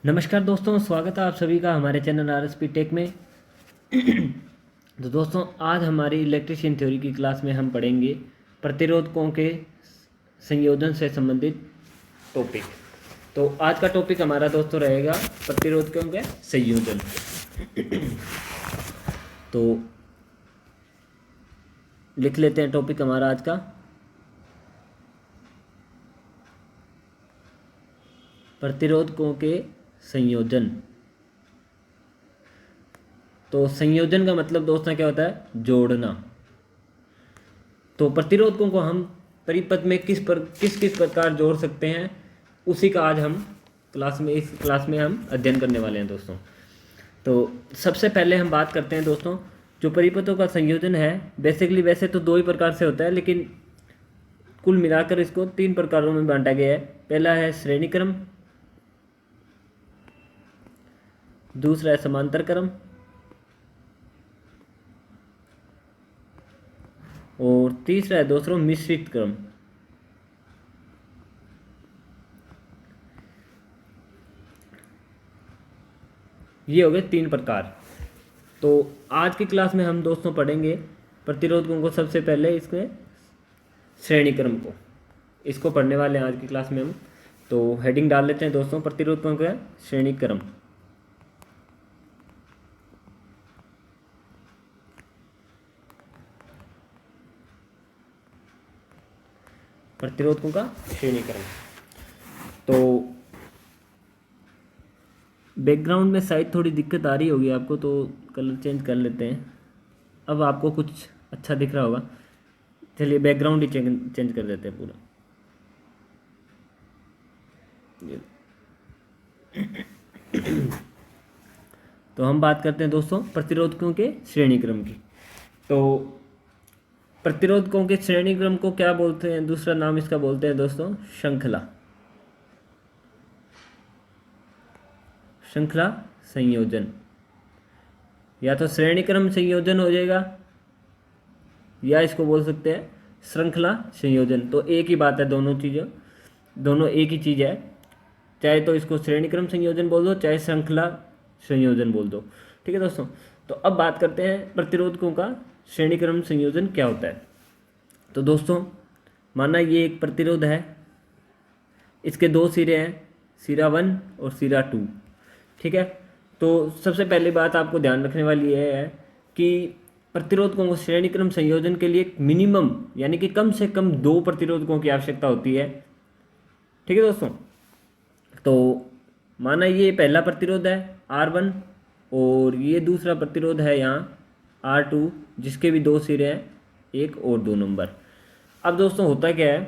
नमस्कार दोस्तों, स्वागत है आप सभी का हमारे चैनल आरएसपी टेक में। तो दोस्तों, आज हमारी इलेक्ट्रिशियन थ्योरी की क्लास में हम पढ़ेंगे प्रतिरोधकों के संयोजन से संबंधित टॉपिक। तो आज का टॉपिक हमारा दोस्तों रहेगा प्रतिरोधकों के संयोजन। तो लिख लेते हैं टॉपिक हमारा आज का, प्रतिरोधकों के संयोजन। तो संयोजन का मतलब दोस्तों क्या होता है? जोड़ना। तो प्रतिरोधकों को हम परिपथ में किस प्रकार जोड़ सकते हैं, उसी का आज हम इस क्लास में हम अध्ययन करने वाले हैं दोस्तों। तो सबसे पहले हम बात करते हैं दोस्तों, जो परिपथों का संयोजन है वैसे तो दो ही प्रकार से होता है, लेकिन कुल मिलाकर इसको तीन प्रकारों में बांटा गया है। पहला है श्रेणी क्रम, दूसरा है समांतर क्रम, और तीसरा है दोस्तों मिश्रित क्रम। ये हो गए तीन प्रकार। तो आज की क्लास में हम दोस्तों पढ़ेंगे प्रतिरोधकों को। सबसे पहले इसके श्रेणी क्रम को, इसको पढ़ने वाले हैं आज की क्लास में हम। तो हेडिंग डाल लेते हैं दोस्तों, प्रतिरोधकों का श्रेणी क्रम। प्रतिरोधकों का श्रेणी क्रम। तो बैकग्राउंड में शायद थोड़ी दिक्कत आ रही होगी आपको, तो कलर चेंज कर लेते हैं। अब आपको कुछ अच्छा दिख रहा होगा। चलिए बैकग्राउंड ही चेंज कर देते हैं पूरा। तो हम बात करते हैं दोस्तों प्रतिरोधकों के श्रेणी क्रम की। तो प्रतिरोधकों के श्रेणी क्रम को क्या बोलते हैं? दूसरा नाम इसका बोलते हैं दोस्तों श्रृंखला संयोजन, या तो श्रेणी क्रम संयोजन हो जाएगा, या इसको बोल सकते हैं श्रृंखला संयोजन। तो एक ही बात है, दोनों एक ही चीज़ है। चाहे तो इसको श्रेणी क्रम संयोजन बोल दो, चाहे श्रृंखला संयोजन बोल दो। ठीक है दोस्तों। तो अब बात करते हैं प्रतिरोधकों का श्रेणी क्रम संयोजन क्या होता है। तो दोस्तों, माना ये एक प्रतिरोध है, इसके दो सिरे हैं, सिरा 1 और सिरा 2। ठीक है। तो सबसे पहली बात आपको ध्यान रखने वाली यह है कि प्रतिरोधकों को श्रेणी क्रम संयोजन के लिए मिनिमम यानी कि कम से कम 2 प्रतिरोधकों की आवश्यकता होती है। ठीक है दोस्तों। तो माना ये पहला प्रतिरोध है R1 और ये दूसरा प्रतिरोध है यहाँ R2, जिसके भी 2 सिरे हैं, 1 और 2 नंबर। अब दोस्तों होता क्या है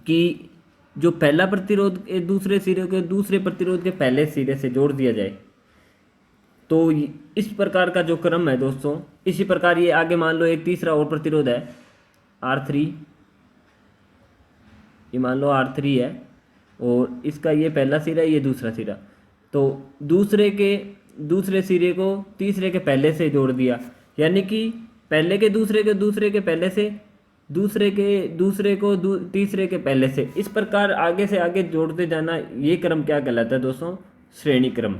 कि जो पहला प्रतिरोध दूसरे सिरे को दूसरे प्रतिरोध के पहले सिरे से जोड़ दिया जाए, तो इस प्रकार का जो क्रम है दोस्तों, इसी प्रकार ये आगे मान लो एक तीसरा और प्रतिरोध है R3, ये मान लो R3 है, और इसका ये पहला सिरा है, ये दूसरा सिरा। तो दूसरे सिरे को तीसरे के पहले से जोड़ दिया, यानी कि पहले के दूसरे के पहले से, दूसरे को तीसरे के पहले से, इस प्रकार आगे से आगे जोड़ते जाना। ये क्रम क्या कहलाता है दोस्तों? श्रेणी क्रम।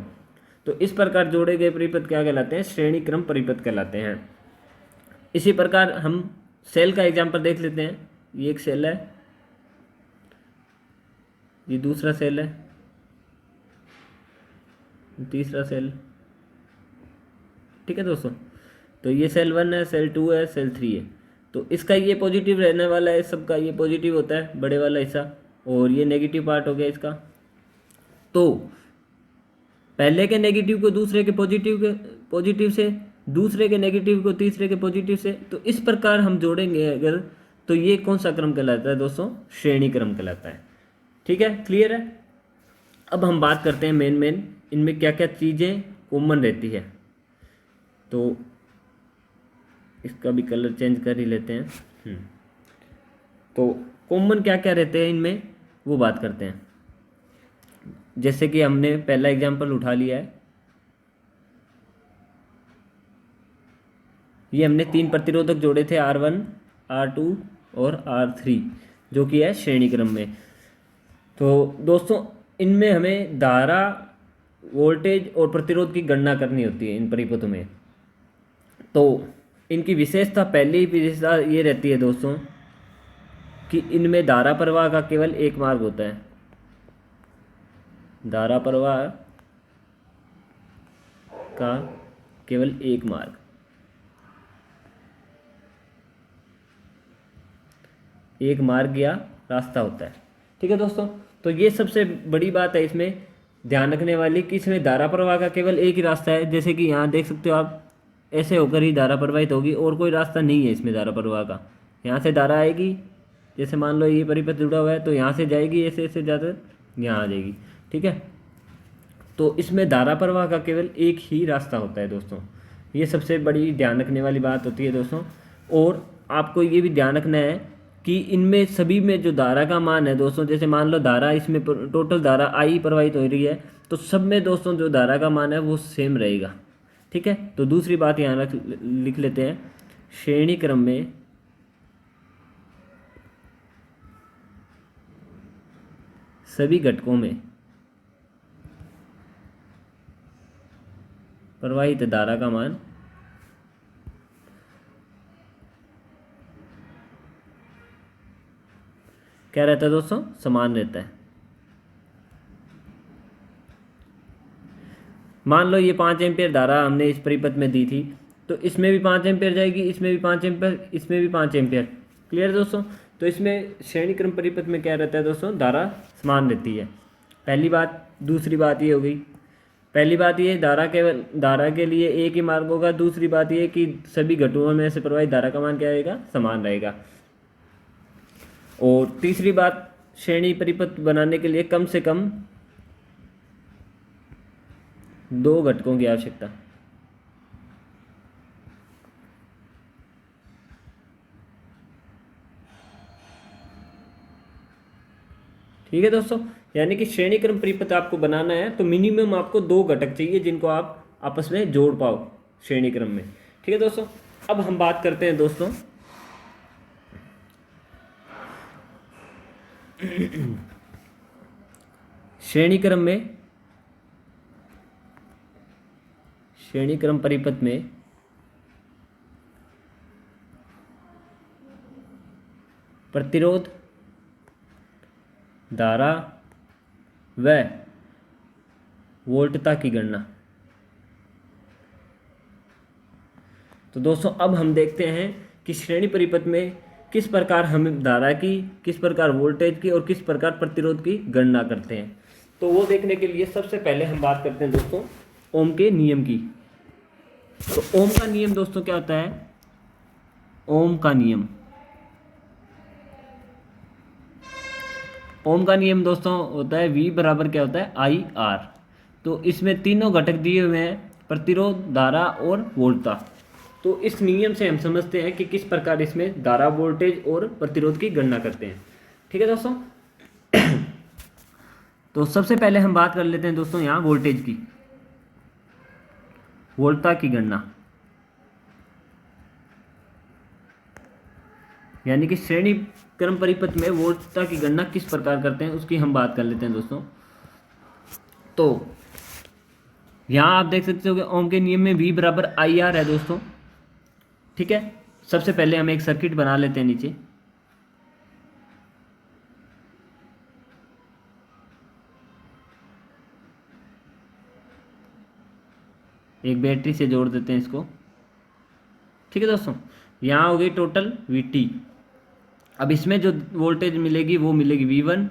तो इस प्रकार जोड़े गए परिपथ क्या कहलाते हैं? श्रेणी क्रम परिपथ कहलाते हैं। इसी प्रकार हम सेल का एग्जाम्पल देख लेते हैं। ये एक सेल है, ये दूसरा सेल है, तीसरा सेल। ठीक है दोस्तों। तो ये सेल 1 है, सेल 2 है, सेल 3 है। तो इसका ये पॉजिटिव रहने वाला है, सबका ये पॉजिटिव होता है, बड़े वाला हिस्सा, और ये नेगेटिव पार्ट हो गया इसका। तो पहले के नेगेटिव को दूसरे के पॉजिटिव से, दूसरे के नेगेटिव को तीसरे के पॉजिटिव से, तो इस प्रकार हम जोड़ेंगे अगर, तो ये कौन सा क्रम कहलाता है दोस्तों? श्रेणी क्रम कहलाता है। ठीक है, क्लियर है। अब हम बात करते हैं मेन इनमें क्या क्या चीज़ें कॉमन रहती है। तो इसका भी कलर चेंज कर ही लेते हैं। तो कॉमन क्या क्या रहते हैं इनमें, वो बात करते हैं। जैसे कि हमने पहला एग्जांपल उठा लिया है, ये हमने 3 प्रतिरोधक जोड़े थे, R1, R2 और R3, जो कि है श्रेणी क्रम में। तो दोस्तों इनमें हमें धारा वोल्टेज और प्रतिरोध की गणना करनी होती है इन परिपथों में। तो इनकी विशेषता, पहली विशेषता ये रहती है दोस्तों कि इनमें धारा प्रवाह का केवल एक मार्ग होता है। धारा प्रवाह का केवल एक मार्ग, एक मार्ग या रास्ता होता है। ठीक है दोस्तों, तो ये सबसे बड़ी बात है इसमें ध्यान रखने वाली कि इसमें धारा प्रवाह का केवल एक ही रास्ता है। जैसे कि यहाँ देख सकते हो आप, ऐसे होकर ही धारा प्रवाहित होगी और कोई रास्ता नहीं है इसमें धारा प्रवाह का। यहाँ से धारा आएगी, जैसे मान लो ये परिपथ जुड़ा हुआ है तो यहाँ से जाएगी, ऐसे ऐसे ज़्यादा यहाँ आ जाएगी। ठीक है, तो इसमें धारा प्रवाह का केवल एक ही रास्ता होता है दोस्तों। ये सबसे बड़ी ध्यान रखने वाली बात होती है दोस्तों। और आपको ये भी ध्यान रखना है कि इनमें सभी में जो धारा का मान है दोस्तों, जैसे मान लो धारा इसमें टोटल धारा आई प्रवाहित हो रही है, तो सब में दोस्तों जो धारा का मान है वो सेम रहेगा। ठीक है, तो दूसरी बात यहाँ लिख लेते हैं, श्रेणी क्रम में सभी घटकों में प्रवाहित धारा का मान क्या रहता है दोस्तों, समान रहता है। मान लो ये 5 एम्पियर धारा हमने इस परिपथ में दी थी, तो इसमें भी 5 एम्पियर जाएगी, इसमें भी 5 एम्पियर, इसमें भी 5 एम्पियर। क्लियर दोस्तों, तो इसमें श्रेणी क्रम परिपथ में क्या रहता है दोस्तों, धारा समान रहती है। पहली बात। दूसरी बात ये हो गई, पहली बात ये धारा के लिए एक ही मार्ग होगा। दूसरी बात ये कि सभी घटकों में से प्रवाहित धारा का मान क्या रहेगा, समान रहेगा। और तीसरी बात, श्रेणी परिपथ बनाने के लिए कम से कम 2 घटकों की आवश्यकता। ठीक है दोस्तों, यानी कि श्रेणी क्रम परिपथ आपको बनाना है तो मिनिमम आपको 2 घटक चाहिए जिनको आप आपस में जोड़ पाओ श्रेणी क्रम में। ठीक है दोस्तों, अब हम बात करते हैं दोस्तों श्रेणी क्रम परिपथ में प्रतिरोध, धारा व वोल्टता की गणना। तो दोस्तों अब हम देखते हैं कि श्रेणी परिपथ में किस प्रकार हम धारा की, किस प्रकार वोल्टेज की और किस प्रकार प्रतिरोध की गणना करते हैं। तो वो देखने के लिए सबसे पहले हम बात करते हैं दोस्तों ओम के नियम की। तो ओम का नियम दोस्तों क्या होता है, ओम का नियम, ओम का नियम दोस्तों होता है V बराबर क्या होता है, IR। तो इसमें तीनों घटक दिए हुए हैं, प्रतिरोध, धारा और वोल्टता। तो इस नियम से हम समझते हैं कि किस प्रकार इसमें धारा, वोल्टेज और प्रतिरोध की गणना करते हैं। ठीक है दोस्तों, तो सबसे पहले हम बात कर लेते हैं दोस्तों यहाँ वोल्टेज की, वोल्टता की गणना। यानी कि श्रेणी क्रम परिपथ में वोल्टता की गणना किस प्रकार करते हैं उसकी हम बात कर लेते हैं दोस्तों। तो यहाँ आप देख सकते हो कि ओम के नियम में V बराबर IR है दोस्तों। ठीक है, सबसे पहले हम एक सर्किट बना लेते हैं नीचे। एक बैटरी से जोड़ देते हैं इसको। ठीक है दोस्तों, यहाँ हो गई टोटल VT। अब इसमें जो वोल्टेज मिलेगी वो मिलेगी V1,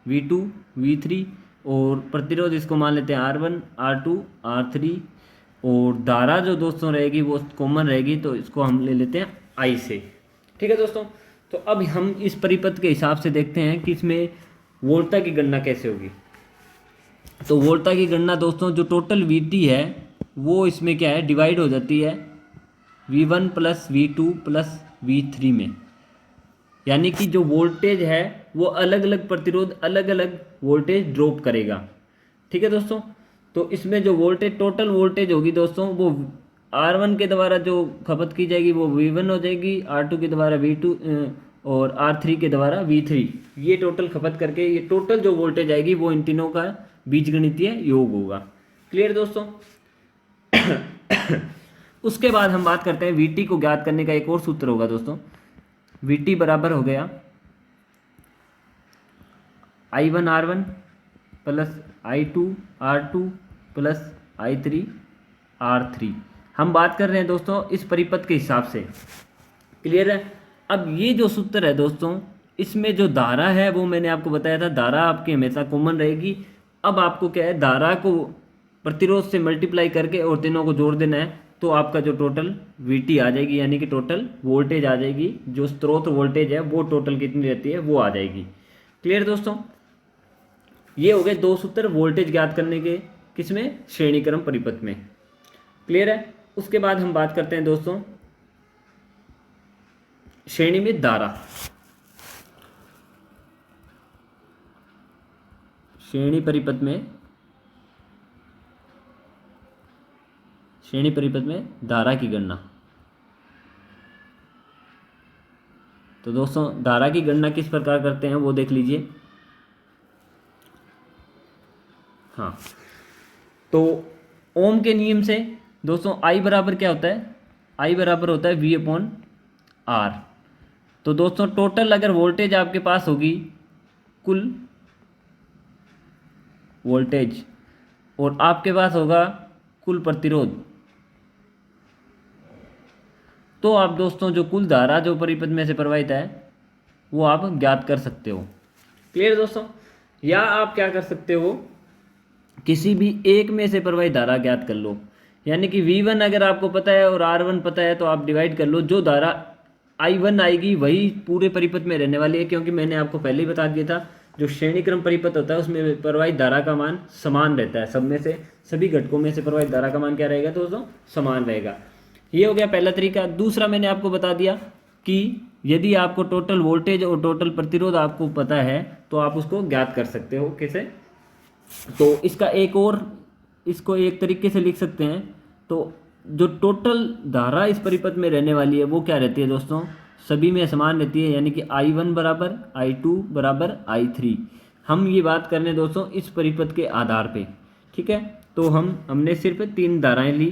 V2, V3 और प्रतिरोध इसको मान लेते हैं R1, R2, R3 और धारा जो दोस्तों रहेगी वो कॉमन रहेगी तो इसको हम ले लेते हैं I से। ठीक है दोस्तों, तो अब हम इस परिपथ के हिसाब से देखते हैं कि इसमें वोल्टता की गणना कैसे होगी। तो वोल्टता की गणना दोस्तों जो टोटल VT है वो इसमें क्या है, डिवाइड हो जाती है V1 plus V2 plus V3 में। यानी कि जो वोल्टेज है वो अलग अलग प्रतिरोध अलग अलग वोल्टेज ड्रॉप करेगा। ठीक है दोस्तों, तो इसमें जो वोल्टेज, टोटल वोल्टेज होगी दोस्तों वो R1 के द्वारा जो खपत की जाएगी वो V1 हो जाएगी, R2 के द्वारा V2 और R3 के द्वारा V3। ये टोटल खपत करके ये टोटल जो वोल्टेज आएगी वो इन तीनों का बीजगणितीय योग होगा। क्लियर दोस्तों। उसके बाद हम बात करते हैं VT को ज्ञात करने का एक और सूत्र होगा दोस्तों। VT बराबर हो गया I1R1 plus I2R2 plus I3R3। हम बात कर रहे हैं दोस्तों इस परिपथ के हिसाब से। क्लियर है। अब ये जो सूत्र है दोस्तों, इसमें जो धारा है वो मैंने आपको बताया था, धारा आपकी हमेशा कॉमन रहेगी। अब आपको क्या है, धारा को प्रतिरोध से मल्टीप्लाई करके और तीनों को जोड़ देना है, तो आपका जो टोटल VT आ जाएगी, यानी कि टोटल वोल्टेज आ जाएगी। जो स्रोत वोल्टेज है वो टोटल कितनी रहती है वो आ जाएगी। क्लियर दोस्तों। ये हो गए दो सूत्र वोल्टेज ज्ञात करने के, किसमें, श्रेणी क्रम परिपथ में। क्लियर है। उसके बाद हम बात करते हैं दोस्तों श्रेणी में धारा। श्रेणी परिपथ में धारा की गणना। तो दोस्तों धारा की गणना किस प्रकार करते हैं वो देख लीजिए। हाँ, तो ओम के नियम से दोस्तों I बराबर क्या होता है, I बराबर होता है V/R। तो दोस्तों टोटल अगर वोल्टेज आपके पास होगी, कुल वोल्टेज, और आपके पास होगा कुल प्रतिरोध, तो आप दोस्तों जो कुल धारा जो परिपथ में से प्रवाहित है वो आप ज्ञात कर सकते हो। क्लियर दोस्तों। या आप क्या कर सकते हो, किसी भी एक में से प्रवाहित धारा ज्ञात कर लो। यानी कि V1 अगर आपको पता है और R1 पता है तो आप डिवाइड कर लो, जो धारा I1 आएगी वही पूरे परिपथ में रहने वाली है। क्योंकि मैंने आपको पहले ही बता दिया था, जो श्रेणी क्रम परिपथ होता है उसमें प्रवाहित धारा का मान समान रहता है। सब में से, सभी घटकों में से प्रवाहित धारा का मान क्या रहेगा दोस्तों, समान रहेगा। ये हो गया पहला तरीका। दूसरा मैंने आपको बता दिया कि यदि आपको टोटल वोल्टेज और टोटल प्रतिरोध आपको पता है तो आप उसको ज्ञात कर सकते हो। कैसे, तो इसका एक और, इसको एक तरीके से लिख सकते हैं। तो जो टोटल धारा इस परिपथ में रहने वाली है वो क्या रहती है दोस्तों, सभी में समान रहती है। यानी कि I1 बराबर I2 बराबर I3। हम ये बात कर रहे हैं दोस्तों इस परिपथ के आधार पे। ठीक है, तो हमने सिर्फ 3 धाराएं ली।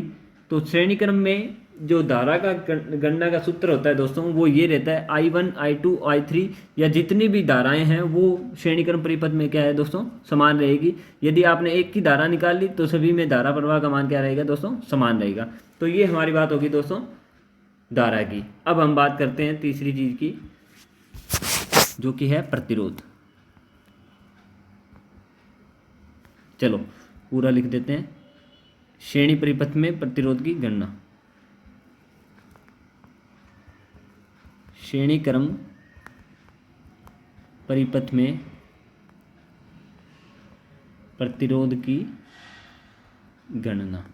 तो श्रेणी क्रम में जो धारा का गणना का सूत्र होता है दोस्तों वो ये रहता है I1 I2 I3, या जितनी भी धाराएं हैं वो श्रेणी क्रम परिपथ में क्या है दोस्तों, समान रहेगी। यदि आपने एक की धारा निकाल ली तो सभी में धारा प्रवाह का मान क्या रहेगा दोस्तों, समान रहेगा। तो ये हमारी बात होगी दोस्तों धारा की। अब हम बात करते हैं तीसरी चीज की, जो कि है प्रतिरोध। चलो पूरा लिख देते हैं। श्रेणी परिपथ में प्रतिरोध की गणना। श्रेणी क्रम परिपथ में प्रतिरोध की गणना,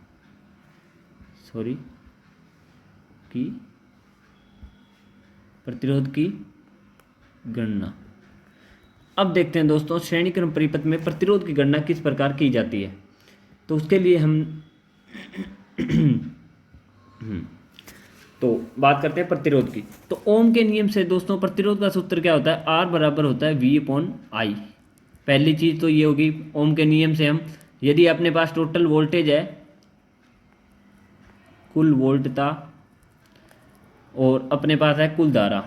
प्रतिरोध की गणना। अब देखते हैं दोस्तों श्रेणी क्रम परिपथ में प्रतिरोध की गणना किस प्रकार की जाती है। तो उसके लिए हम तो बात करते हैं प्रतिरोध की। तो ओम के नियम से दोस्तों प्रतिरोध का सूत्र क्या होता है, R बराबर होता है V/I। पहली चीज तो ये होगी, ओम के नियम से हम, यदि अपने पास टोटल वोल्टेज है, कुल वोल्टता, और अपने पास है कुल धारा,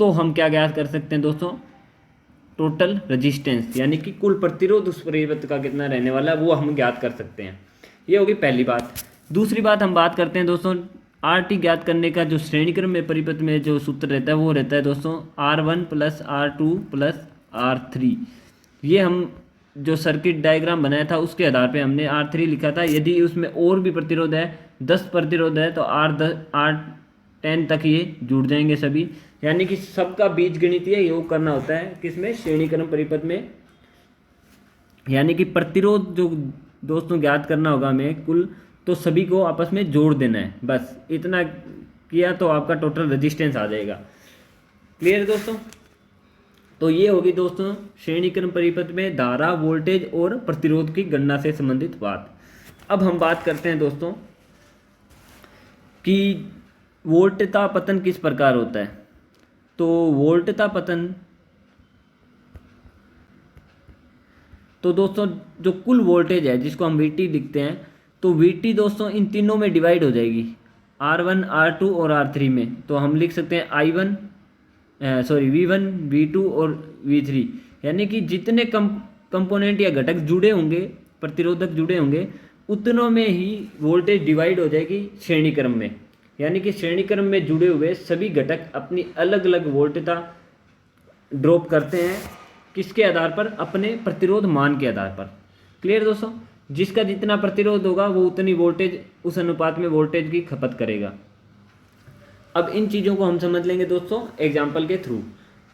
तो हम क्या ज्ञात कर सकते हैं दोस्तों, टोटल रेजिस्टेंस, यानी कि कुल प्रतिरोध उस परिपथ का कितना रहने वाला है वो हम ज्ञात कर सकते हैं। ये होगी पहली बात। दूसरी बात हम बात करते हैं दोस्तों RT ज्ञात करने का। जो श्रेणी क्रम में परिपथ में जो सूत्र रहता है वो रहता है दोस्तों R1 plus R2 plus R3। ये हम जो सर्किट डायग्राम बनाया था उसके आधार पे हमने R3 लिखा था। यदि उसमें और भी प्रतिरोध है, 10 प्रतिरोध है, तो R10 तक ये जुड़ जाएंगे सभी। यानी कि सबका बीजगणितीय योग करना होता है किसमें, श्रेणी क्रम परिपथ में। यानी कि प्रतिरोध जो दोस्तों ज्ञात करना होगा हमें कुल, तो सभी को आपस में जोड़ देना है। बस इतना किया तो आपका टोटल रेजिस्टेंस आ जाएगा। क्लियर है दोस्तों। तो ये होगी दोस्तों श्रेणी क्रम परिपथ में धारा, वोल्टेज और प्रतिरोध की गणना से संबंधित बात। अब हम बात करते हैं दोस्तों कि वोल्टता पतन किस प्रकार होता है। तो वोल्टता पतन तो दोस्तों जो कुल वोल्टेज है जिसको हम वी टी लिखते हैं, तो वी टी दोस्तों इन तीनों में डिवाइड हो जाएगी, R1 R2 और R3 में। तो हम लिख सकते हैं I1 V1 V2 और V3, यानी कि जितने कंपोनेंट या घटक जुड़े होंगे, प्रतिरोधक जुड़े होंगे, उतनों में ही वोल्टेज डिवाइड हो जाएगी श्रेणी क्रम में। यानी कि श्रेणी क्रम में जुड़े हुए सभी घटक अपनी अलग अलग वोल्टता ड्रॉप करते हैं, किसके आधार पर? अपने प्रतिरोध मान के आधार पर। क्लियर दोस्तों? जिसका जितना प्रतिरोध होगा वो उतनी वोल्टेज, उस अनुपात में वोल्टेज की खपत करेगा। अब इन चीज़ों को हम समझ लेंगे दोस्तों एग्जाम्पल के थ्रू।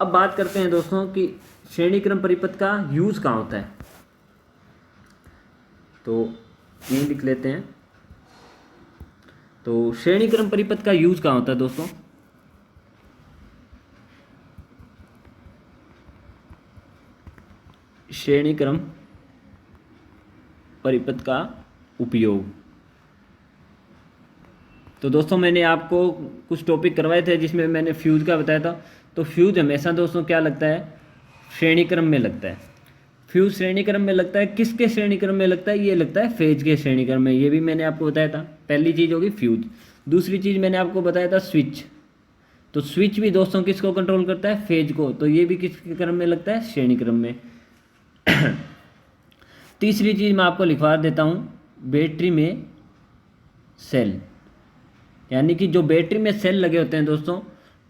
अब बात करते हैं दोस्तों कि श्रेणी क्रम परिपथ का यूज़ कहाँ होता है। तो ये लिख लेते हैं। तो श्रेणी क्रम परिपथ का यूज़ कहाँ होता है दोस्तों? श्रेणी क्रम परिपथ का उपयोग, तो दोस्तों मैंने आपको कुछ टॉपिक करवाए थे जिसमें मैंने फ्यूज़ का बताया था। तो फ्यूज़ हमेशा दोस्तों क्या लगता है? श्रेणी क्रम में लगता है। फ्यूज़ श्रेणी क्रम में लगता है। किसके श्रेणी क्रम में लगता है? ये लगता है फेज के श्रेणी क्रम में। ये भी मैंने आपको बताया था। पहली चीज़ होगी फ्यूज़। दूसरी चीज़ मैंने आपको बताया था स्विच। तो स्विच भी दोस्तों किसको कंट्रोल करता है? फेज को। तो ये भी किसके क्रम में लगता है? श्रेणी क्रम में। तीसरी चीज़ मैं आपको लिखवा देता हूँ, बैटरी में सेल, यानी कि जो बैटरी में सेल लगे होते हैं दोस्तों,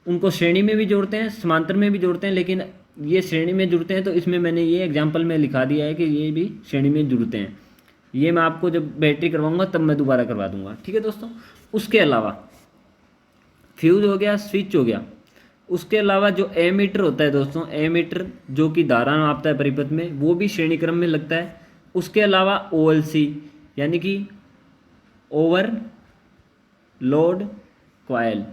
उनको श्रेणी में भी जोड़ते हैं, समांतर में भी जोड़ते हैं, लेकिन ये श्रेणी में जुड़ते हैं। तो इसमें मैंने ये एग्जांपल में लिखा दिया है कि ये भी श्रेणी में जुड़ते हैं। ये मैं आपको जब बैटरी करवाऊंगा तब मैं दोबारा करवा दूंगा, ठीक है दोस्तों। उसके अलावा फ्यूज हो गया, स्विच हो गया। उसके अलावा जो एमीटर होता है दोस्तों, एमीटर जो कि धारा मापता है परिपथ में, वो भी श्रेणी क्रम में लगता है। उसके अलावा OLC यानी कि ओवर लोड कॉइल,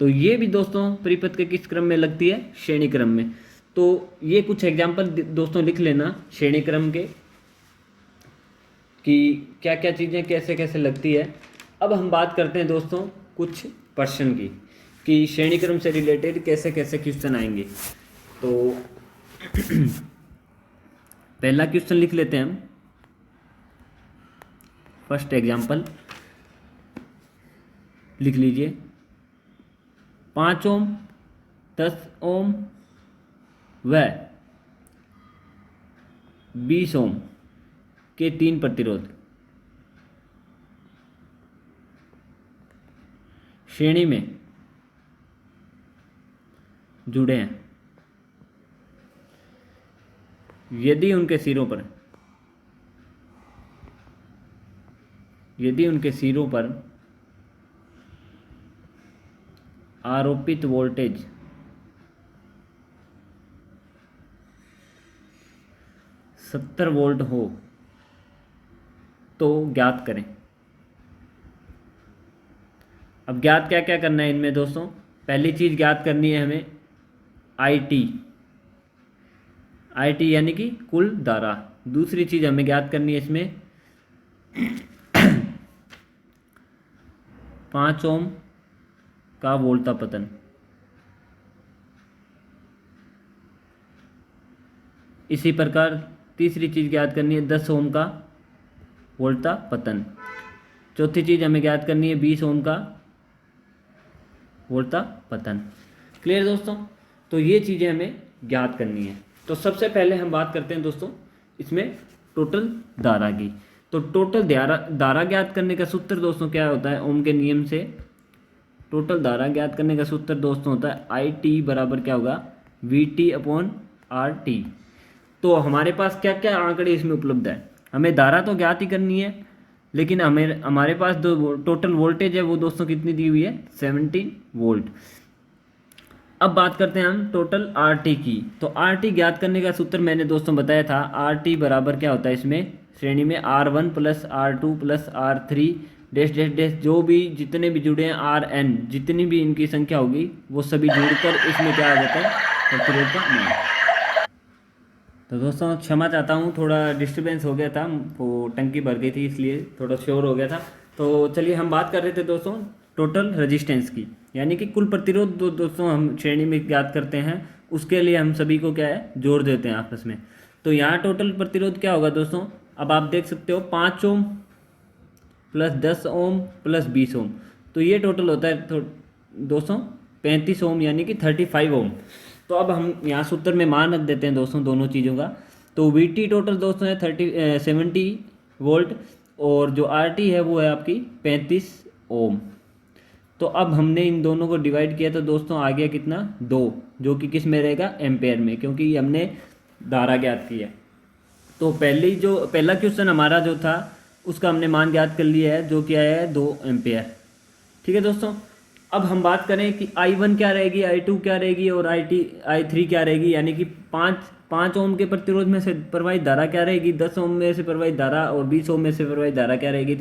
तो ये भी दोस्तों परिपथ के किस क्रम में लगती है? श्रेणी क्रम में। तो ये कुछ एग्जांपल दोस्तों लिख लेना श्रेणी क्रम के, कि क्या क्या चीज़ें कैसे कैसे लगती है। अब हम बात करते हैं दोस्तों कुछ प्रश्न की, कि श्रेणी क्रम से रिलेटेड कैसे कैसे क्वेश्चन आएंगे। तो पहला क्वेश्चन लिख लेते हैं हम। फर्स्ट एग्जांपल लिख लीजिए। 5 ओम, 10 ओम व 20 ओम के 3 प्रतिरोध श्रेणी में जुड़े हैं। यदि उनके सिरों पर आरोपित वोल्टेज 70 वोल्ट हो तो ज्ञात करें। अब ज्ञात क्या क्या करना है इनमें दोस्तों? पहली चीज़ ज्ञात करनी है हमें IT यानी कि कुल धारा। दूसरी चीज़ हमें ज्ञात करनी है इसमें 5 ओम का वोल्टा पतन। इसी प्रकार तीसरी चीज़ ज्ञात करनी है 10 ओम का वोल्टा पतन। चौथी चीज़ हमें ज्ञात करनी है 20 ओम का वोल्टा पतन। क्लियर दोस्तों? तो ये चीज़ें हमें ज्ञात करनी है। तो सबसे पहले हम बात करते हैं दोस्तों इसमें टोटल धारा की। तो टोटल धारा ज्ञात करने का सूत्र दोस्तों क्या होता है? ओम के नियम से टोटल धारा ज्ञात करने का सूत्र दोस्तों होता है IT बराबर क्या होगा? VT/RT। तो हमारे पास क्या क्या आंकड़े इसमें उपलब्ध है? हमें धारा तो ज्ञात ही करनी है, लेकिन हमारे पास जो टोटल वोल्टेज है वो दोस्तों कितनी दी हुई है? 17 वोल्ट। अब बात करते हैं हम टोटल RT की। तो RT ज्ञात करने का सूत्र मैंने दोस्तों बताया था। RT बराबर क्या होता है इसमें श्रेणी में? R1 + R2 + R3 dash dash dash, जो भी जितने भी जुड़े हैं RN, जितनी भी इनकी संख्या होगी वो सभी जुड़कर इसमें क्या आ जाता है? प्रतिरोध का मान। तो दोस्तों क्षमा चाहता हूँ, थोड़ा डिस्टर्बेंस हो गया था, वो टंकी भर गई थी इसलिए थोड़ा शोर हो गया था। तो चलिए हम बात कर रहे थे दोस्तों टोटल रेजिस्टेंस की, यानी कि कुल प्रतिरोध दोस्तों हम श्रेणी में ज्ञात करते हैं। उसके लिए हम सभी को क्या है? जोड़ देते हैं आपस में। तो यहाँ टोटल प्रतिरोध क्या होगा दोस्तों, अब आप देख सकते हो 5 ओम प्लस 10 ओम प्लस 20 ओम, तो ये टोटल होता है दोस्तों 35 ओम, यानी कि 35 ओम। तो अब हम यहाँ सूत्र में मान रख देते हैं दोस्तों दोनों चीज़ों का। तो वी टी टोटल दोस्तों है 70 वोल्ट, और जो आर टी है वो है आपकी 35 ओम। तो अब हमने इन दोनों को डिवाइड किया तो दोस्तों आ गया कितना, 2, जो कि किस में रहेगा, एम्पेयर में, क्योंकि हमने धारा ज्ञात की है। तो पहला क्वेश्चन हमारा जो था उसका हमने मान ज्ञात कर लिया है, जो क्या है 2 एम्पेयर। ठीक है दोस्तों, अब हम बात करें कि I1 क्या रहेगी, I2 क्या रहेगी और I3 क्या रहेगी, यानी कि 5 ओम के प्रतिरोध में से प्रवाहित धारा क्या रहेगी, 10 ओम में से प्रवाहित धारा और 20 ओम में से प्रवाहित धारा क्या रहेगी।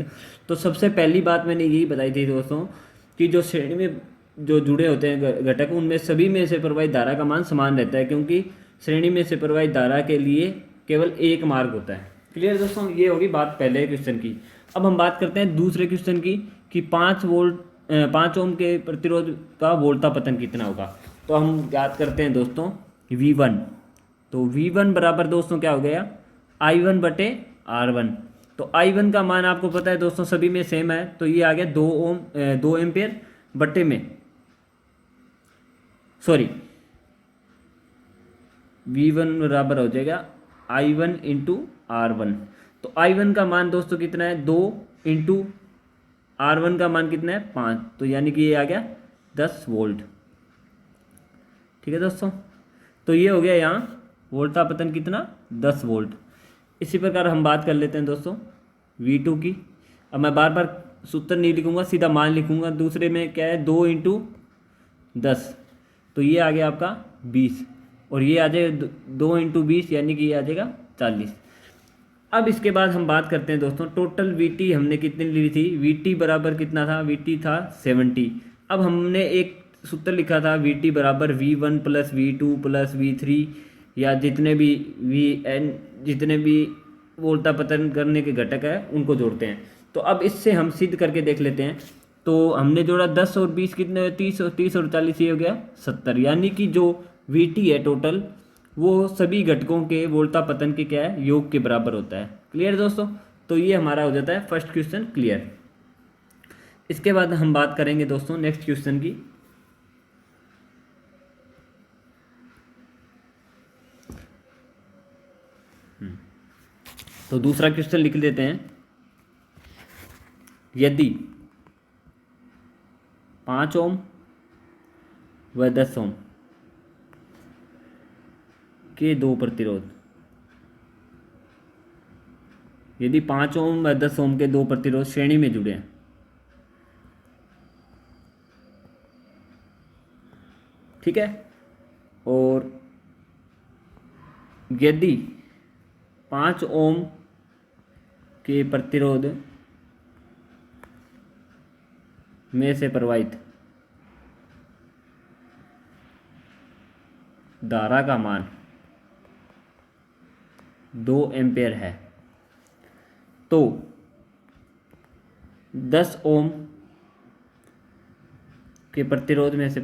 तो सबसे पहली बात मैंने यही बताई थी दोस्तों कि जो श्रेणी में जो जुड़े होते हैं घटक, उनमें सभी में से प्रवाहित धारा का मान समान रहता है, क्योंकि श्रेणी में से प्रवाहित धारा के लिए केवल एक मार्ग होता है। क्लियर दोस्तों, ये होगी बात पहले क्वेश्चन की। अब हम बात करते हैं दूसरे क्वेश्चन की कि 5 ओम के प्रतिरोध का वोल्टा पतन कितना होगा। तो हम याद करते हैं दोस्तों V1। तो V1 बराबर दोस्तों क्या हो गया, I1 बटे R1। तो I1 का मान आपको पता है दोस्तों सभी में सेम है, तो ये आ गया 2 एम्पेयर बटे में, सॉरी V1 बराबर हो जाएगा I1 इंटू R1। तो I1 का मान दोस्तों कितना है, 2 इंटू R1 का मान कितना है, 5, तो यानी कि ये आ गया 10 वोल्ट। ठीक है दोस्तों, तो ये हो गया यहाँ वोल्टा पतन कितना, 10 वोल्ट। इसी प्रकार हम बात कर लेते हैं दोस्तों V2 की। अब मैं बार बार सूत्र नहीं लिखूंगा, सीधा मान लिखूंगा। दूसरे में क्या है, 2 इंटू 10, तो ये आ गया आपका 20, और ये आ जाएगा 2 इंटू 20, यानी कि ये आ जाएगा 40। अब इसके बाद हम बात करते हैं दोस्तों टोटल VT हमने कितनी ली थी, VT बराबर कितना था, VT था 70। अब हमने एक सूत्र लिखा था VT बराबर V1 plus V2 plus V3, या जितने भी वोल्टा पतन करने के घटक है उनको जोड़ते हैं। तो अब इससे हम सिद्ध करके देख लेते हैं। तो हमने जोड़ा 10 और 20 कितने हुए, 30 और 40, ये हो गया 70, यानी कि जो VT है टोटल वो सभी घटकों के वोल्टा पतन के क्या है, योग के बराबर होता है। क्लियर दोस्तों, तो ये हमारा हो जाता है फर्स्ट क्वेश्चन क्लियर। इसके बाद हम बात करेंगे दोस्तों नेक्स्ट क्वेश्चन की। तो दूसरा क्वेश्चन लिख लेते हैं, यदि 5 ओम व 10 ओम के 2 प्रतिरोध, यदि 5 ओम व 10 ओम के 2 प्रतिरोध श्रेणी में जुड़े हैं, ठीक है, और यदि 5 ओम के प्रतिरोध में से प्रवाहित धारा का मान 2 एम्पेयर है, तो 10 ओम के प्रतिरोध में से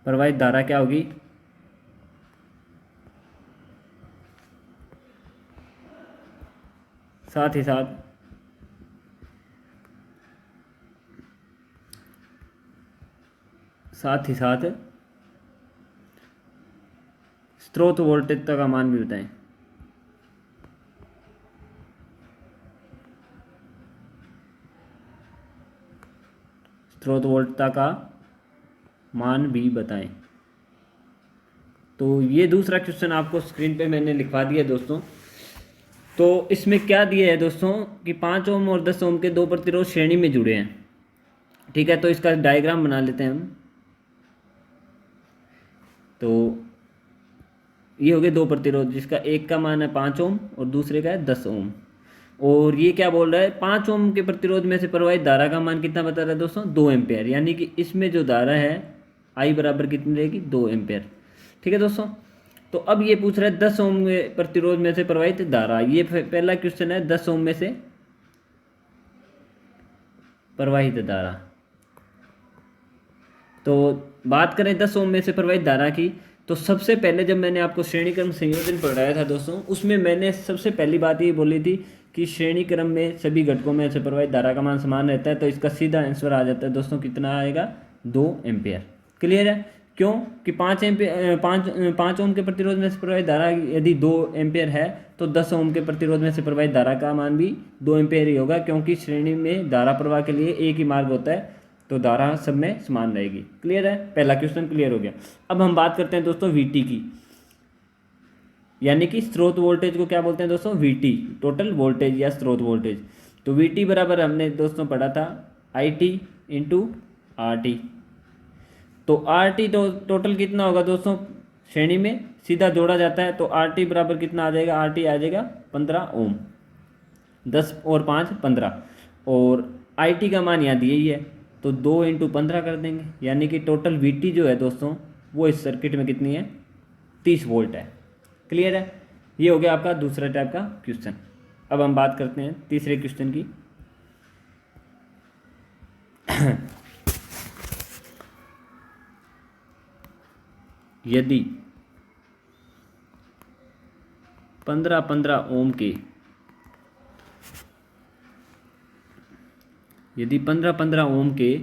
प्रवाहित धारा क्या होगी, साथ ही साथ स्रोत वोल्टेज का मान भी बताएं। स्रोत वोल्टता का मान भी बताएं। तो ये दूसरा क्वेश्चन आपको स्क्रीन पे मैंने लिखवा दिया दोस्तों। तो इसमें क्या दिया है दोस्तों कि 5 ओम और 10 ओम के 2 प्रतिरोध श्रेणी में जुड़े हैं, ठीक है। तो इसका डायग्राम बना लेते हैं हम। तो ये हो गए 2 प्रतिरोध, जिसका एक का मान है 5 ओम और दूसरे का है 10 ओम। और ये क्या बोल रहा है, 5 ओम के प्रतिरोध में से प्रवाहित धारा का मान कितना बता रहा है दोस्तों, 2 एम्पेयर, यानी कि इसमें जो धारा है I बराबर कितनी रहेगी, 2 एम्पेयर। ठीक है दोस्तों, तो अब ये पूछ रहा है 10 ओम प्रतिरोध में से प्रवाहित धारा। ये पहला क्वेश्चन है, 10 ओम में से प्रवाहित धारा। तो बात करें 10 ओम में से प्रवाहित धारा की, तो सबसे पहले जब मैंने आपको श्रेणी क्रम संयोजन पढ़ाया था दोस्तों, उसमें मैंने सबसे पहली बात ये बोली थी कि श्रेणी क्रम में सभी घटकों में से प्रवाहित धारा का मान समान रहता है। तो इसका सीधा आंसर आ जाता है दोस्तों, कितना आएगा, 2 एम्पियर। क्लियर है? क्यों कि 5 ओम के प्रतिरोध में से प्रवाहित धारा यदि 2 एम्पियर है तो 10 ओम के प्रतिरोध में से प्रवाहित धारा का मान भी 2 एम्पियर ही होगा, क्योंकि श्रेणी में धारा प्रवाह के लिए एक ही मार्ग होता है, तो धारा सब में समान रहेगी। क्लियर है? पहला क्वेश्चन क्लियर हो गया। अब हम बात करते हैं दोस्तों वीटी की, यानी कि स्रोत वोल्टेज को क्या बोलते हैं दोस्तों, वीटी, टोटल वोल्टेज या स्रोत वोल्टेज। तो वीटी बराबर हमने दोस्तों पढ़ा था IT इंटू RT। तो RT तो टोटल कितना होगा दोस्तों, श्रेणी में सीधा जोड़ा जाता है, तो RT बराबर कितना आ जाएगा, RT आ जाएगा 15 ओम, 10 और 5 15, और IT का मान यहाँ दिया ही है, तो 2 इंटू 15 कर देंगे, यानी कि टोटल VT जो है दोस्तों वो इस सर्किट में कितनी है, 30 वोल्ट है। क्लियर है? ये हो गया आपका दूसरा टाइप का क्वेश्चन। अब हम बात करते हैं तीसरे क्वेश्चन की। यदि 15 ओम के 15 ओम के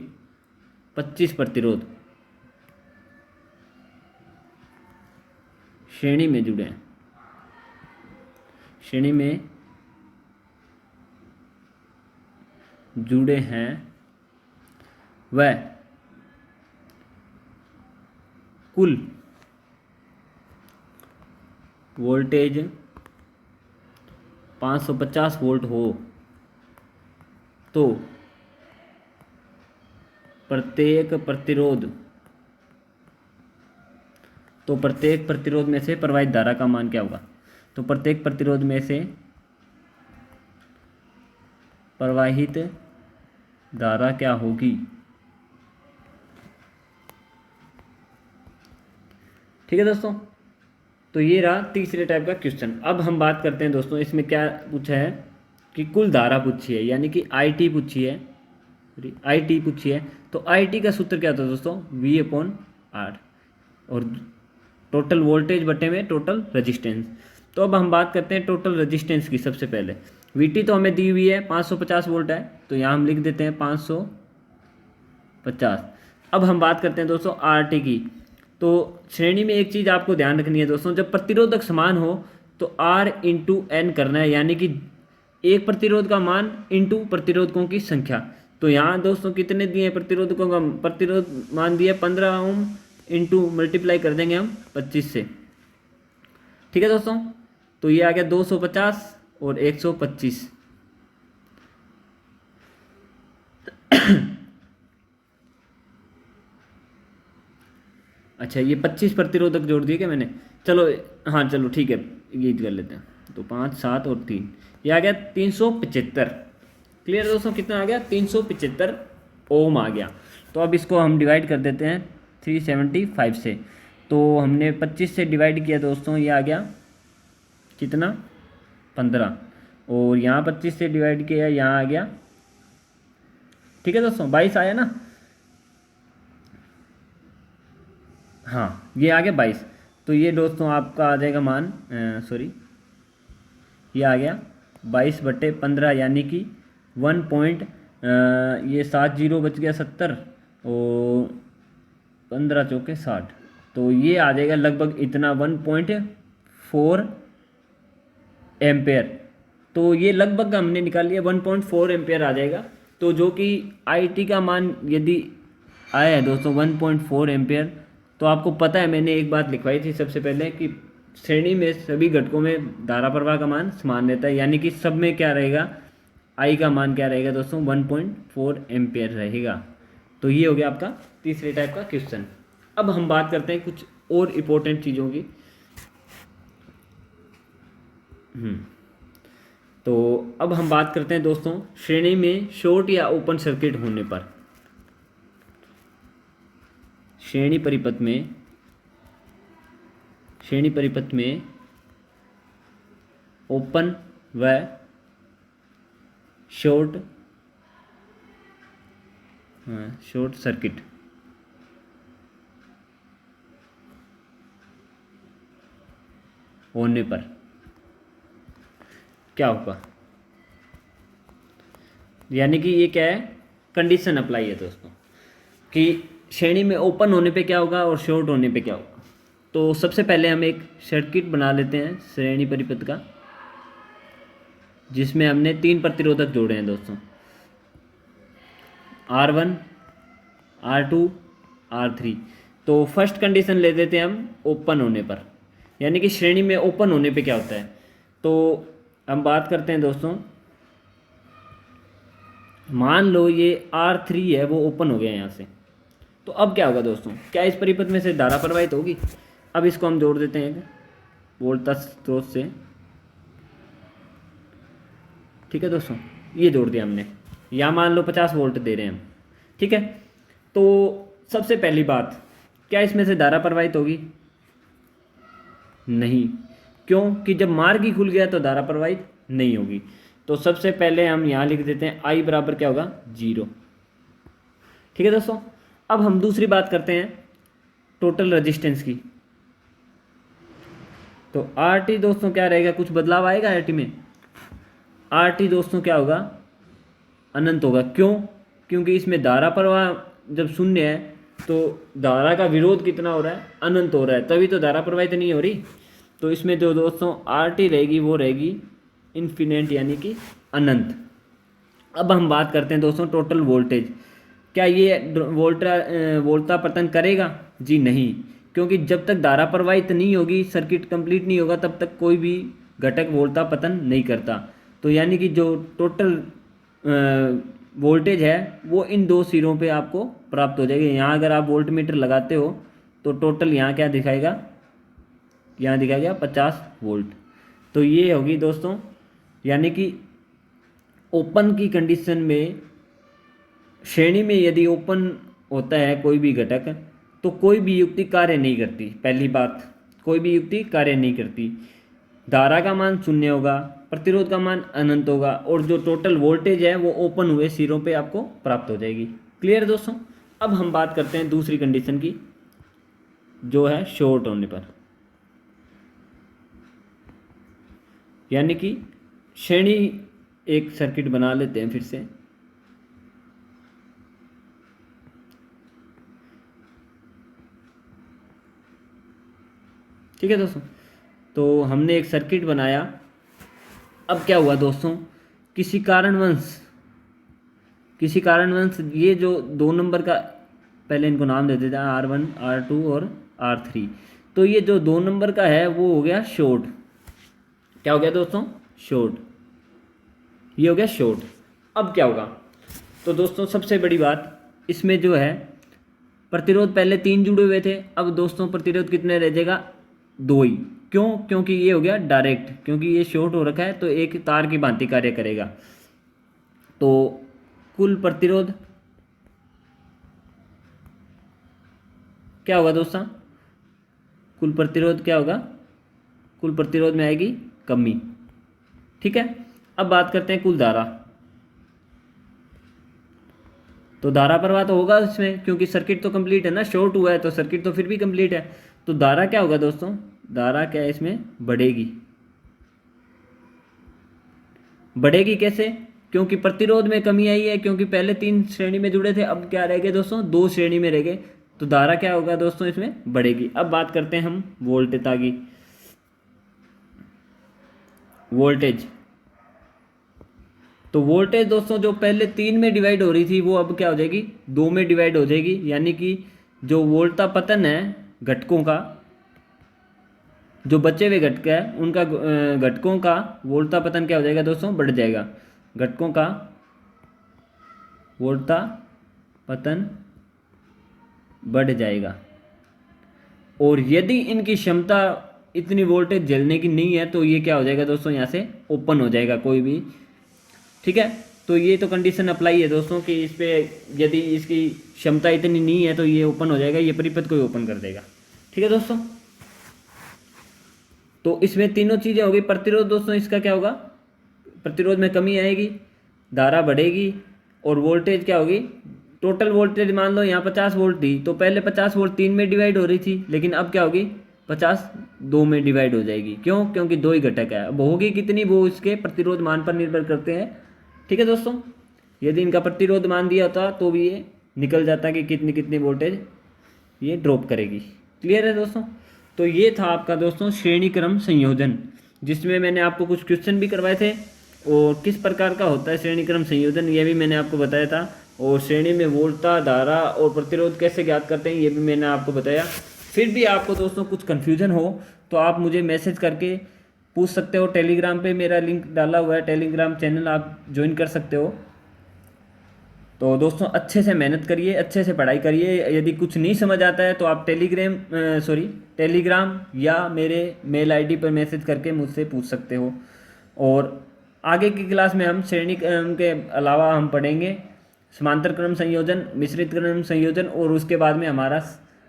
25 प्रतिरोध श्रेणी में जुड़े हैं, श्रेणी में जुड़े हैं, वह कुल वोल्टेज 550 वोल्ट हो, तो प्रत्येक प्रतिरोध में से प्रवाहित धारा का मान क्या होगा। तो प्रत्येक प्रतिरोध में से प्रवाहित धारा क्या होगी। ठीक है दोस्तों, तो ये रहा तीसरे टाइप का क्वेश्चन। अब हम बात करते हैं दोस्तों, इसमें क्या पूछा है कि कुल धारा पूछी है, यानी कि IT पूछी है, IT पूछी है। तो IT का सूत्र क्या होता है दोस्तों, V/R, और टोटल वोल्टेज बटे में टोटल रेजिस्टेंस। तो अब हम बात करते हैं टोटल रेजिस्टेंस की। सबसे पहले VT तो हमें दी हुई है 550 वोल्ट है, तो यहाँ हम लिख देते हैं 550। अब हम बात करते हैं दोस्तों RT की। तो श्रेणी में एक चीज़ आपको ध्यान रखनी है दोस्तों, जब प्रतिरोधक समान हो तो R इंटू N करना है, यानी कि एक प्रतिरोध का मान इंटू प्रतिरोधकों की संख्या। तो यहाँ दोस्तों कितने दिए प्रतिरोधकों का प्रतिरोध मान दिया 15 ओम, इंटू मल्टीप्लाई कर देंगे हम 25 से। ठीक है दोस्तों, तो ये आ गया 250 और 125। अच्छा, ये 25 प्रतिरोधक जोड़ दिए क्या मैंने, चलो हाँ चलो ठीक है, ये कर लेते हैं। तो 5 7 और 3, ये आ गया 375। क्लियर दोस्तों, कितना आ गया, 375 ओम आ गया। तो अब इसको हम डिवाइड कर देते हैं 375 से। तो हमने 25 से डिवाइड किया दोस्तों, ये आ गया कितना, 15, और यहाँ 25 से डिवाइड किया, यहाँ आ गया, ठीक है दोस्तों 22 आया ना, हाँ ये आ गया 22। तो ये दोस्तों आपका आ जाएगा मान, सॉरी ये आ गया 22/15, यानी कि 1 पॉइंट, ये 7 जीरो बच गया 70, और 15 चौके 60, तो ये आ जाएगा लगभग इतना 1.4 एम्पेयर। तो ये लगभग हमने निकाल लिया 1.4 एम्पेयर आ जाएगा। तो जो कि IT का मान यदि आया है दोस्तों 1.4 एम्पेयर, तो आपको पता है मैंने एक बात लिखवाई थी सबसे पहले कि श्रेणी में सभी घटकों में धारा प्रवाह का मान समान रहता है, यानी कि सब में क्या रहेगा, I का मान क्या रहेगा दोस्तों, 1.4 एम्पेयर रहेगा। तो ये हो गया आपका तीसरे टाइप का क्वेश्चन। अब हम बात करते हैं कुछ और इम्पोर्टेंट चीज़ों की। तो अब हम बात करते हैं दोस्तों श्रेणी में शॉर्ट या ओपन सर्किट होने पर, श्रेणी परिपथ में ओपन व शॉर्ट सर्किट होने पर क्या होगा, यानी कि ये क्या है, कंडीशन अप्लाई है दोस्तों कि श्रेणी में ओपन होने पे क्या होगा और शॉर्ट होने पे क्या होगा। तो सबसे पहले हम एक सर्किट बना लेते हैं श्रेणी परिपथ का, जिसमें हमने 3 प्रतिरोधक जोड़े हैं दोस्तों, R1, R2, R3। तो फर्स्ट कंडीशन ले देते हैं हम ओपन होने पर, यानी कि श्रेणी में ओपन होने पे क्या होता है। तो हम बात करते हैं दोस्तों, मान लो ये R3 है वो ओपन हो गया यहाँ से, तो अब क्या होगा दोस्तों, क्या इस परिपथ में से धारा प्रवाहित होगी। अब इसको हम जोड़ देते हैं एक वोल्टेज स्रोत से, ठीक है दोस्तों, ये जोड़ दिया हमने, या मान लो 50 वोल्ट दे रहे हैं हम, ठीक है। तो सबसे पहली बात, क्या इसमें से धारा प्रवाहित होगी, नहीं, क्यों कि जब मार्ग ही खुल गया तो धारा प्रवाहित नहीं होगी। तो सबसे पहले हम यहाँ लिख देते हैं I बराबर क्या होगा, 0, ठीक है दोस्तों। अब हम दूसरी बात करते हैं टोटल रेजिस्टेंस की। तो RT दोस्तों क्या रहेगा, कुछ बदलाव आएगा RT में, RT दोस्तों क्या होगा, अनंत होगा। क्यों, क्योंकि इसमें धारा प्रवाह जब शून्य है तो धारा का विरोध कितना हो रहा है, अनंत हो रहा है, तभी तो धारा प्रवाहित नहीं हो रही। तो इसमें जो दोस्तों RT रहेगी वो रहेगी इन्फिनिट, यानी कि अनंत। अब हम बात करते हैं दोस्तों टोटल वोल्टेज, क्या ये वोल्टा पतन करेगा, जी नहीं, क्योंकि जब तक धारा प्रवाहित नहीं होगी, सर्किट कंप्लीट नहीं होगा, तब तक कोई भी घटक वोल्टा पतन नहीं करता। तो यानी कि जो टोटल वोल्टेज है वो इन 2 सिरों पे आपको प्राप्त हो जाएगी। यहाँ अगर आप वोल्ट मीटर लगाते हो तो टोटल यहाँ क्या दिखाएगा, यहाँ दिखाएगा 50 वोल्ट। तो ये होगी दोस्तों, यानी कि ओपन की कंडीशन में, श्रेणी में यदि ओपन होता है कोई भी घटक, तो कोई भी युक्ति कार्य नहीं करती। पहली बात, कोई भी युक्ति कार्य नहीं करती, धारा का मान शून्य होगा, प्रतिरोध का मान अनंत होगा, और जो टोटल वोल्टेज है वो ओपन हुए सिरों पे आपको प्राप्त हो जाएगी। क्लियर दोस्तों। अब हम बात करते हैं दूसरी कंडीशन की, जो है शॉर्ट होने पर, यानी कि श्रेणी एक सर्किट बना लेते हैं फिर से। ठीक है दोस्तों, तो हमने एक सर्किट बनाया। अब क्या हुआ दोस्तों, किसी कारणवश ये जो 2 नंबर का, पहले इनको नाम दे देते हैं R1, R2 और R3। तो ये जो 2 नंबर का है वो हो गया शॉर्ट। क्या हो गया दोस्तों, शॉर्ट, ये हो गया शॉर्ट। अब क्या होगा, तो दोस्तों सबसे बड़ी बात, इसमें जो है प्रतिरोध पहले 3 जुड़े हुए थे, अब दोस्तों प्रतिरोध कितने रह जाएगा, 2 ही। क्यों, क्योंकि ये हो गया डायरेक्ट, क्योंकि ये शॉर्ट हो रखा है तो एक तार की भांति कार्य करेगा। तो कुल प्रतिरोध क्या होगा दोस्तों, कुल प्रतिरोध क्या होगा, कुल प्रतिरोध में आएगी कमी। ठीक है, अब बात करते हैं कुल धारा। तो धारा प्रवाह तो होगा इसमें, क्योंकि सर्किट तो कंप्लीट है ना, शॉर्ट हुआ है तो सर्किट तो फिर भी कंप्लीट है। तो धारा क्या होगा दोस्तों, धारा क्या है इसमें, बढ़ेगी। बढ़ेगी कैसे, क्योंकि प्रतिरोध में कमी आई है, क्योंकि पहले 3 श्रेणी में जुड़े थे, अब क्या रह गए दोस्तों, 2 श्रेणी में रह गए। तो धारा क्या होगा दोस्तों, इसमें बढ़ेगी। अब बात करते हैं हम वोल्टेजता की, वोल्टेज। तो वोल्टेज दोस्तों जो पहले 3 में डिवाइड हो रही थी वो अब क्या हो जाएगी, 2 में डिवाइड हो जाएगी। यानी कि जो वोल्टा पतन है घटकों का, जो बचे हुए घटक है उनका, घटकों का वोल्टा पतन क्या हो जाएगा दोस्तों, बढ़ जाएगा। घटकों का वोल्टा पतन बढ़ जाएगा। और यदि इनकी क्षमता इतनी वोल्टेज झेलने की नहीं है तो ये क्या हो जाएगा दोस्तों, यहाँ से ओपन हो जाएगा कोई भी। ठीक है, तो ये तो कंडीशन अप्लाई है दोस्तों कि इस पे यदि इसकी क्षमता इतनी नहीं है तो ये ओपन हो जाएगा, ये परिपथ को ही ओपन कर देगा। ठीक है दोस्तों, तो इसमें तीनों चीज़ें हो गई। प्रतिरोध दोस्तों इसका क्या होगा, प्रतिरोध में कमी आएगी, धारा बढ़ेगी, और वोल्टेज क्या होगी, टोटल वोल्टेज मान लो यहाँ 50 वोल्ट थी, तो पहले 50 वोल्ट 3 में डिवाइड हो रही थी, लेकिन अब क्या होगी 50 2 में डिवाइड हो जाएगी। क्यों? क्योंकि 2 ही घटक है। अब होगी कितनी वो इसके प्रतिरोध मान पर निर्भर करते हैं। ठीक है दोस्तों, यदि इनका प्रतिरोध मान दिया होता तो भी ये निकल जाता कि कितनी कितनी वोल्टेज ये ड्रॉप करेगी। क्लियर है दोस्तों? तो ये था आपका दोस्तों श्रेणी क्रम संयोजन, जिसमें मैंने आपको कुछ क्वेश्चन भी करवाए थे और किस प्रकार का होता है श्रेणी क्रम संयोजन ये भी मैंने आपको बताया था, और श्रेणी में वोल्टता, धारा और प्रतिरोध कैसे ज्ञात करते हैं ये भी मैंने आपको बताया। फिर भी आपको दोस्तों कुछ कन्फ्यूजन हो तो आप मुझे मैसेज करके पूछ सकते हो। टेलीग्राम पे मेरा लिंक डाला हुआ है, टेलीग्राम चैनल आप ज्वाइन कर सकते हो। तो दोस्तों अच्छे से मेहनत करिए, अच्छे से पढ़ाई करिए। यदि कुछ नहीं समझ आता है तो आप टेलीग्राम या मेरे मेल आईडी पर मैसेज करके मुझसे पूछ सकते हो। और आगे की क्लास में हम श्रेणी क्रम के अलावा हम पढ़ेंगे समांतर क्रम संयोजन, मिश्रित क्रम संयोजन, और उसके बाद में हमारा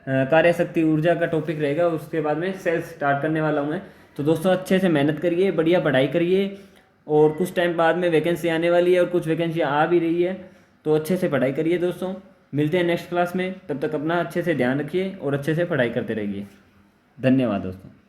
कार्य शक्ति ऊर्जा का टॉपिक रहेगा। उसके बाद में सेल्स स्टार्ट करने वाला हूँ मैं। तो दोस्तों अच्छे से मेहनत करिए, बढ़िया पढ़ाई करिए, और कुछ टाइम बाद में वैकेंसी आने वाली है और कुछ वैकेंसी आ भी रही है। तो अच्छे से पढ़ाई करिए दोस्तों। मिलते हैं नेक्स्ट क्लास में, तब तक अपना अच्छे से ध्यान रखिए और अच्छे से पढ़ाई करते रहिए। धन्यवाद दोस्तों।